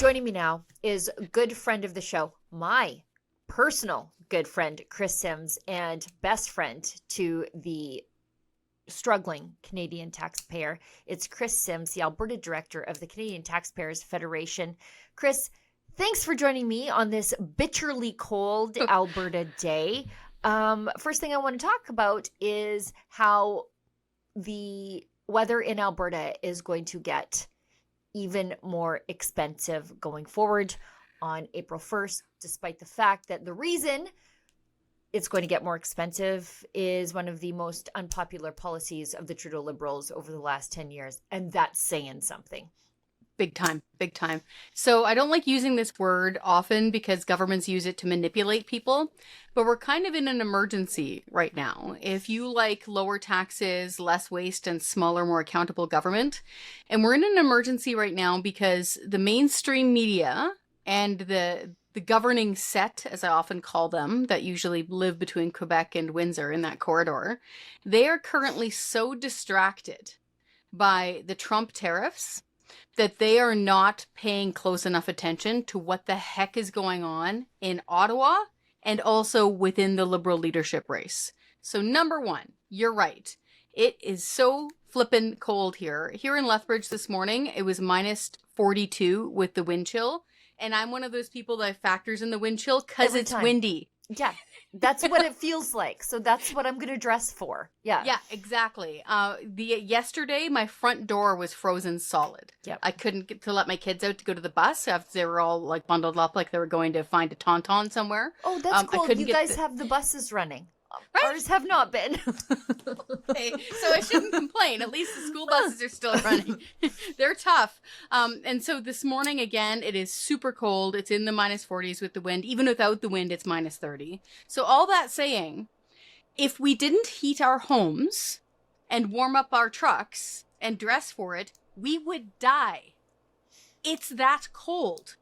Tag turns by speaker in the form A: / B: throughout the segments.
A: Joining me now is a good friend of the show, my personal good friend, Chris Sims, and best friend to the struggling Canadian taxpayer. It's Chris Sims, the Alberta director of the Canadian Taxpayers Federation. Chris, thanks for joining me on this bitterly cold Alberta day. First thing I want to talk about is how the weather in Alberta is going to get even more expensive going forward on April 1st, despite the fact that the reason it's going to get more expensive is one of the most unpopular policies of the Trudeau Liberals over the last 10 years. And that's saying something.
B: Big time, big time. So I don't like using this word often because governments use it to manipulate people, but we're kind of in an emergency right now. If you like lower taxes, less waste, and smaller, more accountable government, and we're in an emergency right now because the mainstream media and the governing set, as I often call them, that usually live between Quebec and Windsor in that corridor, they are currently so distracted by the Trump tariffs that they are not paying close enough attention to what the heck is going on in Ottawa and also within the Liberal leadership race. So number one, you're right. It is so flippin' cold here. Here in Lethbridge this morning, it was minus 42 with the wind chill. And I'm one of those people that factors in the wind chill because it's windy.
A: Yeah, that's what it feels like. So that's what I'm going to dress for. Yeah.
B: Yeah, exactly. Yesterday, my front door was frozen solid.
A: Yep.
B: I couldn't get to let my kids out to go to the bus after they were all like bundled up like they were going to find a tauntaun somewhere.
A: Oh, that's cool. You guys have the buses running. Right? Ours have not been.
B: Okay, so I shouldn't complain. At least the school buses are still running. They're tough. And so this morning, again, it is super cold. It's in the minus 40s with the wind. Even without the wind, it's minus 30. So all that saying, if we didn't heat our homes and warm up our trucks and dress for it, we would die. It's that cold.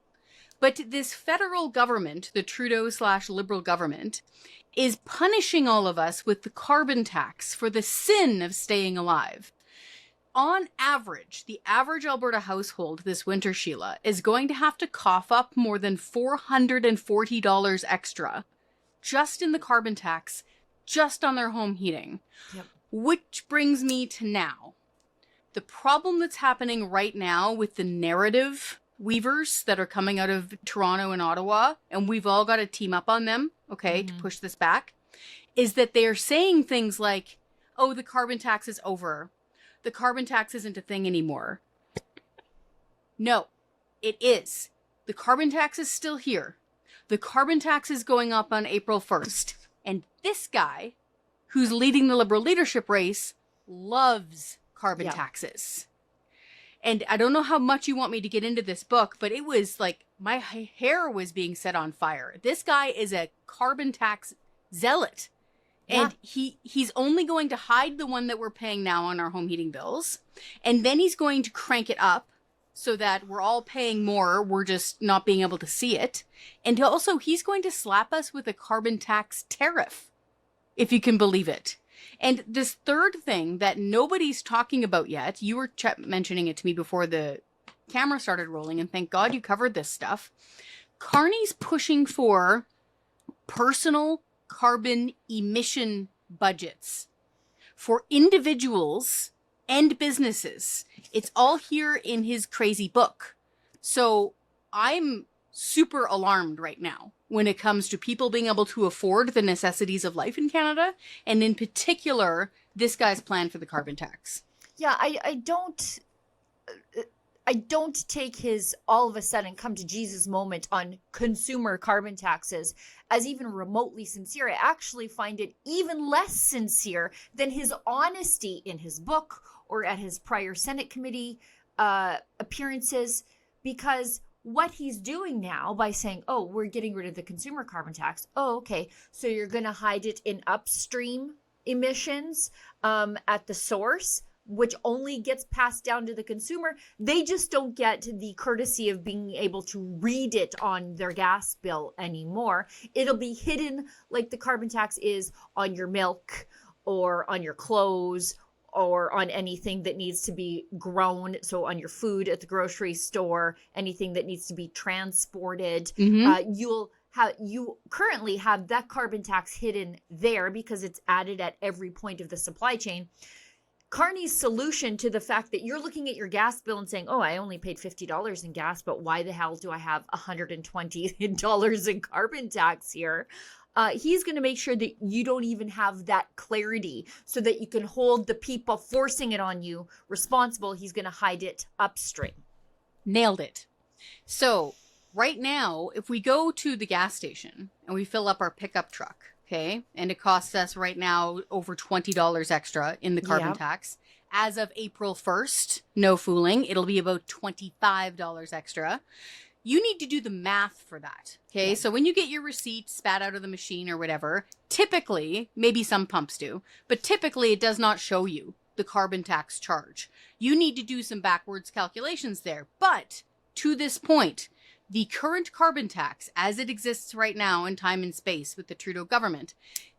B: But this federal government, the Trudeau/Liberal government, is punishing all of us with the carbon tax for the sin of staying alive. On average, the average Alberta household this winter, Sheila, is going to have to cough up more than $440 extra just in the carbon tax, just on their home heating.
A: Yep.
B: Which brings me to now. The problem that's happening right now with the narrative weavers that are coming out of Toronto and Ottawa, and we've all got to team up on them, okay, to push this back, is that they are saying things like, oh, the carbon tax is over. The carbon tax isn't a thing anymore. No, it is. The carbon tax is still here. The carbon tax is going up on April 1st. And this guy, who's leading the Liberal leadership race, loves carbon taxes. And I don't know how much you want me to get into this book, but it was like my hair was being set on fire. This guy is a carbon tax zealot. And he's only going to hide the one that we're paying now on our home heating bills. And then he's going to crank it up so that we're all paying more. We're just not being able to see it. And also, he's going to slap us with a carbon tax tariff, if you can believe it. And this third thing that nobody's talking about yet, you were mentioning it to me before the camera started rolling, and thank God you covered this stuff. Carney's pushing for personal carbon emission budgets for individuals and businesses. It's all here in his crazy book. So I'm super alarmed right now when it comes to people being able to afford the necessities of life in Canada, and in particular, this guy's plan for the carbon tax.
A: Yeah, I don't take his all of a sudden come to Jesus moment on consumer carbon taxes as even remotely sincere. I actually find it even less sincere than his honesty in his book or at his prior Senate committee appearances, because what he's doing now by saying, oh, we're getting rid of the consumer carbon tax. Oh, okay. So you're going to hide it in upstream emissions at the source, which only gets passed down to the consumer. They just don't get the courtesy of being able to read it on their gas bill anymore. It'll be hidden like the carbon tax is on your milk or on your clothes or on anything that needs to be grown. So on your food at the grocery store, anything that needs to be transported, you currently have that carbon tax hidden there because it's added at every point of the supply chain. Carney's solution to the fact that you're looking at your gas bill and saying, oh, I only paid $50 in gas, but why the hell do I have $120 in carbon tax here? He's going to make sure that you don't even have that clarity so that you can hold the people forcing it on you responsible. He's going to hide it upstream.
B: Nailed it. So right now, if we go to the gas station and we fill up our pickup truck, okay, and it costs us right now over $20 extra in the carbon tax. As of April 1st, no fooling, it'll be about $25 extra. You need to do the math for that, okay? So when you get your receipt spat out of the machine or whatever, typically, maybe some pumps do, but typically it does not show you the carbon tax charge. You need to do some backwards calculations there. But to this point, the current carbon tax, as it exists right now in time and space with the Trudeau government,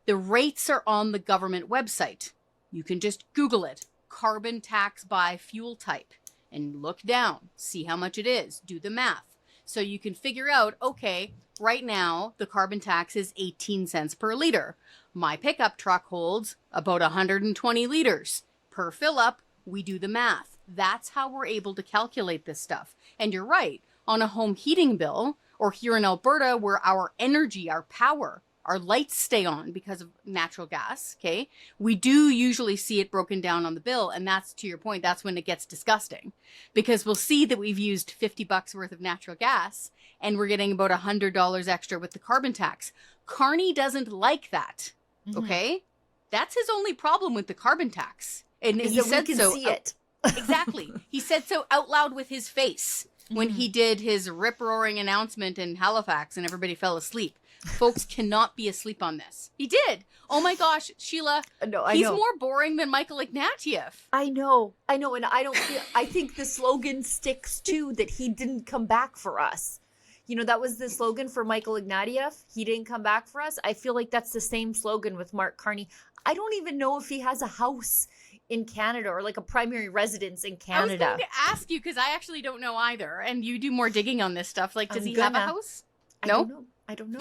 B: the rates are on the government website. You can just Google it, carbon tax by fuel type, and look down, see how much it is, do the math. So you can figure out, okay, right now the carbon tax is 18 cents per liter. My pickup truck holds about 120 liters. Per fill up, we do the math. That's how we're able to calculate this stuff. And you're right, on a home heating bill, or here in Alberta where our energy, our power, our lights stay on because of natural gas, okay? We do usually see it broken down on the bill, and that's, to your point, that's when it gets disgusting. Because we'll see that we've used $50 worth of natural gas, and we're getting about $100 extra with the carbon tax. Carney doesn't like that, okay? That's his only problem with the carbon tax. And he said so.
A: See it.
B: Exactly. He said so out loud with his face when he did his rip-roaring announcement in Halifax and everybody fell asleep. Folks cannot be asleep on this. He did. Oh my gosh, Sheila. No, he's more boring than Michael Ignatieff.
A: I know. And I think the slogan sticks too, that he didn't come back for us. You know, that was the slogan for Michael Ignatieff. He didn't come back for us. I feel like that's the same slogan with Mark Carney. I don't even know if he has a house in Canada or like a primary residence in Canada.
B: I was going to ask you because I actually don't know either. And you do more digging on this stuff. Like, does he have a house? No?
A: I don't know.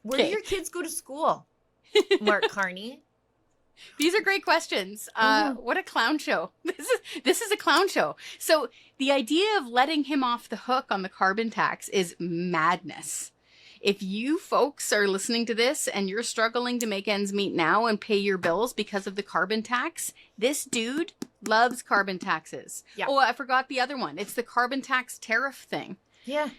A: Where do your kids go to school, Mark Carney?
B: These are great questions. What a clown show. This is a clown show. So the idea of letting him off the hook on the carbon tax is madness. If you folks are listening to this and you're struggling to make ends meet now and pay your bills because of the carbon tax, this dude loves carbon taxes. Yeah. Oh, I forgot the other one. It's the carbon tax tariff thing.
A: Yeah.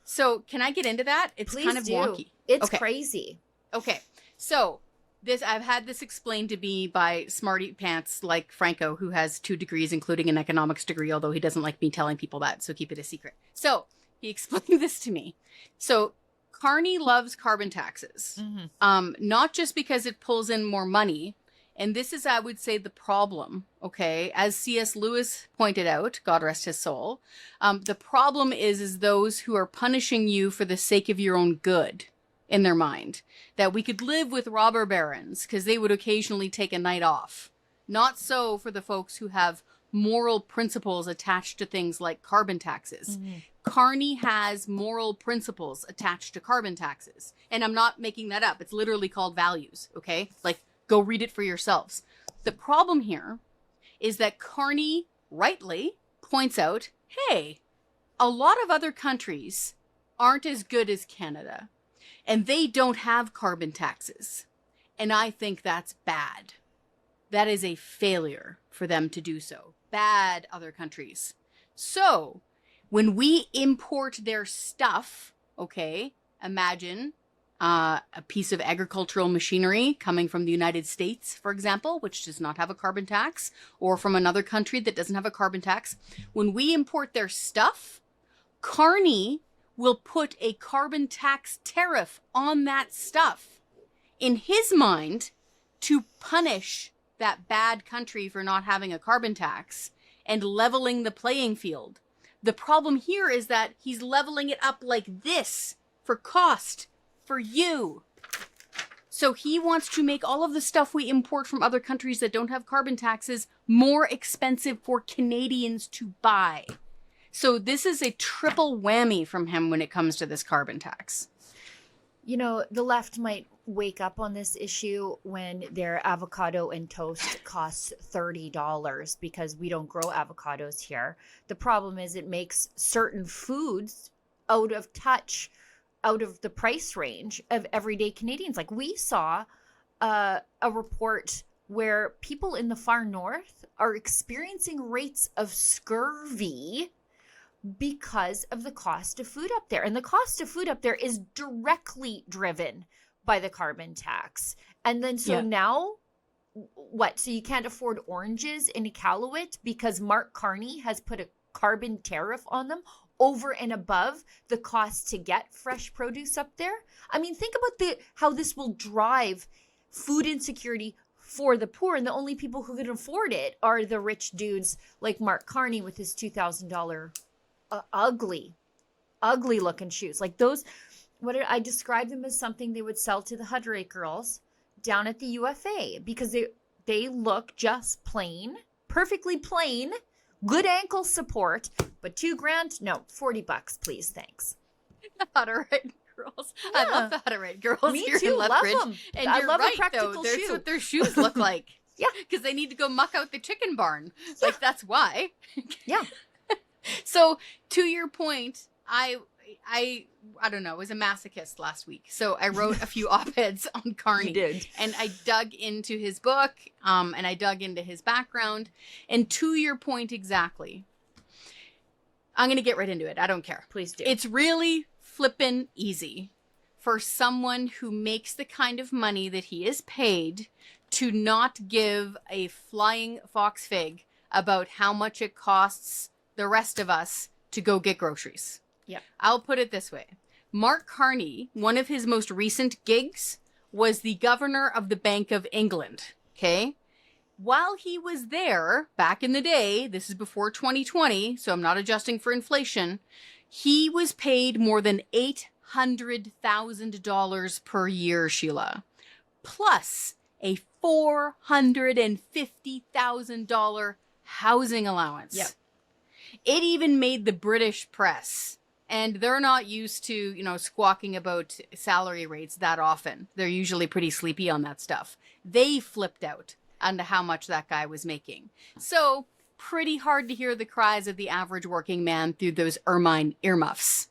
B: So can I get into that? It's
A: Please
B: kind of wonky.
A: It's crazy.
B: Okay. So I've had this explained to me by smarty pants like Franco, who has 2 degrees, including an economics degree, although he doesn't like me telling people that, so keep it a secret. So he explained this to me. So Carney loves carbon taxes, not just because it pulls in more money. And this is, I would say, the problem, okay? As C.S. Lewis pointed out, God rest his soul, the problem is those who are punishing you for the sake of your own good in their mind. That we could live with robber barons because they would occasionally take a night off. Not so for the folks who have moral principles attached to things like carbon taxes. Carney has moral principles attached to carbon taxes. And I'm not making that up. It's literally called values, okay? Like, go read it for yourselves. The problem here is that Carney rightly points out, hey, a lot of other countries aren't as good as Canada, and they don't have carbon taxes. And I think that's bad. That is a failure for them to do so. Bad other countries. So when we import their stuff, okay, imagine a piece of agricultural machinery coming from the United States, for example, which does not have a carbon tax, or from another country that doesn't have a carbon tax. When we import their stuff, Carney will put a carbon tax tariff on that stuff. In his mind, to punish that bad country for not having a carbon tax and leveling the playing field. The problem here is that he's leveling it up like this for cost for you. So he wants to make all of the stuff we import from other countries that don't have carbon taxes more expensive for Canadians to buy. So this is a triple whammy from him when it comes to this carbon tax.
A: You know, the left might wake up on this issue when their avocado and toast costs $30 because we don't grow avocados here. The problem is it makes certain foods out of touch, out of the price range of everyday Canadians. Like we saw a report where people in the far north are experiencing rates of scurvy because of the cost of food up there. And the cost of food up there is directly driven by the carbon tax. And then now what? So you can't afford oranges in Iqaluit because Mark Carney has put a carbon tariff on them over and above the cost to get fresh produce up there. I mean, think about how this will drive food insecurity for the poor, and the only people who can afford it are the rich dudes like Mark Carney with his $2,000 ugly looking shoes. Like those, I described them as something they would sell to the Hudray girls down at the UFA because they look just plain, perfectly plain, good ankle support, but $2,000, no, $40, please, thanks.
B: Hudray girls. Yeah. I love the Hudray girls.
A: Me
B: here
A: too,
B: in Lethbridge.
A: love them.
B: And
A: I
B: you're
A: love
B: right,
A: a practical
B: though.
A: shoe.
B: That's what their shoes look like.
A: Yeah.
B: Because they need to go muck out the chicken barn.
A: Yeah.
B: Like, that's why.
A: Yeah.
B: So, to your point, I don't know, was a masochist last week. So I wrote a few op-eds on Carney.
A: You did.
B: And I dug into his book, and I dug into his background. And to your point exactly, I'm going to get right into it. I don't care.
A: Please do.
B: It's really flippin' easy for someone who makes the kind of money that he is paid to not give a flying fox fig about how much it costs the rest of us to go get groceries.
A: Yeah.
B: I'll put it this way. Mark Carney, one of his most recent gigs was the governor of the Bank of England. Okay. While he was there back in the day, this is before 2020, so I'm not adjusting for inflation, he was paid more than $800,000 per year, Sheila, plus a $450,000 housing allowance.
A: Yep.
B: It even made the British press, and they're not used to, squawking about salary rates that often. They're usually pretty sleepy on that stuff. They flipped out onto how much that guy was making. So pretty hard to hear the cries of the average working man through those ermine earmuffs.